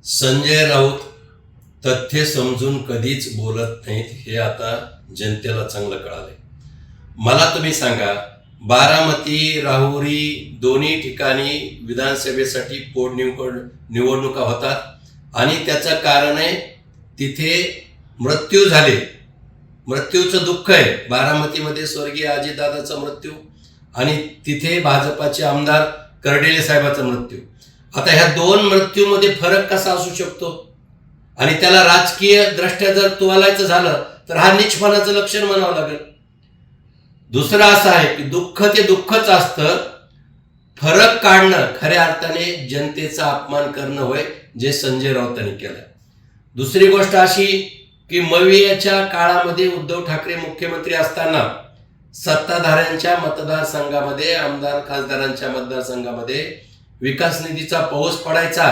संजय राऊत तथ्य समजून कधीच बोलत नाहीत हे आता जनतेला चांगलं कळालंय. मला तुम्ही सांगा, बारामती राहुरी दोन्ही ठिकाणी विधानसभेसाठी निवडणुका होतात आणि त्याचं कारण आहे तिथे मृत्यू झाले. मृत्यूचं दुःख आहे. बारामतीमध्ये स्वर्गीय अजितदादाचा मृत्यू आणि तिथे भाजपाचे आमदार कर्डिले साहेबाचा मृत्यू. आता ह्या दोन मृत्यूमध्ये फरक कसा असू शकतो? आणि त्याला राजकीय दृष्ट्या जर तोलायचं झालं तर हा नीचपणाचं लक्षण म्हणावं लागेल. दुसरं असं आहे की दुःख ते दुःखच असतं. फरक काढणं खऱ्या अर्थाने जनतेचा अपमान करणं होय, जे संजय राऊतांनी केलं. दुसरी गोष्ट अशी की मवियाच्या काळामध्ये उद्धव ठाकरे मुख्यमंत्री असताना सत्ताधाऱ्यांच्या मतदारसंघामध्ये, आमदार खासदारांच्या मतदारसंघामध्ये विकास निधीचा पाऊस पडायचा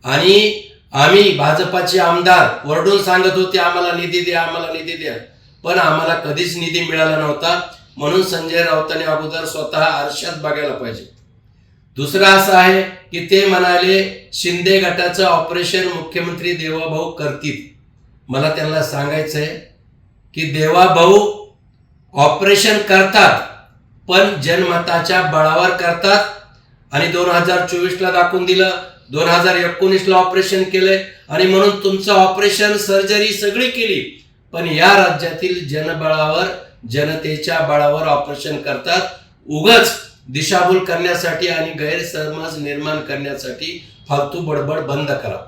आणि आम्ही भाजपाचे आमदार वरडून सांगत होते आम्हाला निधी द्या, आम्हाला निधी द्या, पण आम्हाला कधीच निधी मिळाला नव्हता. म्हणून संजय राऊतांनी अगोदर स्वतः आरशात बघायला पाहिजे. दुसरं असं आहे की ते म्हणाले शिंदे गटाचं ऑपरेशन मुख्यमंत्री देवाभाऊ करतील. मला त्यांना सांगायचंय की देवाभाऊ ऑपरेशन करतात, पण जनमताच्या बळावर करतात. आणि 2024ला दाखवून दिलं, 2019ला ऑपरेशन केलंय आणि म्हणून तुमचं ऑपरेशन सर्जरी सगळी केली, पण या राज्यातील जनबळावर, जनतेच्या बळावर ऑपरेशन करतात. उगाच दिशाभूल करण्यासाठी आणि गैरसमज निर्माण करण्यासाठी फालतू बडबड बंद करा.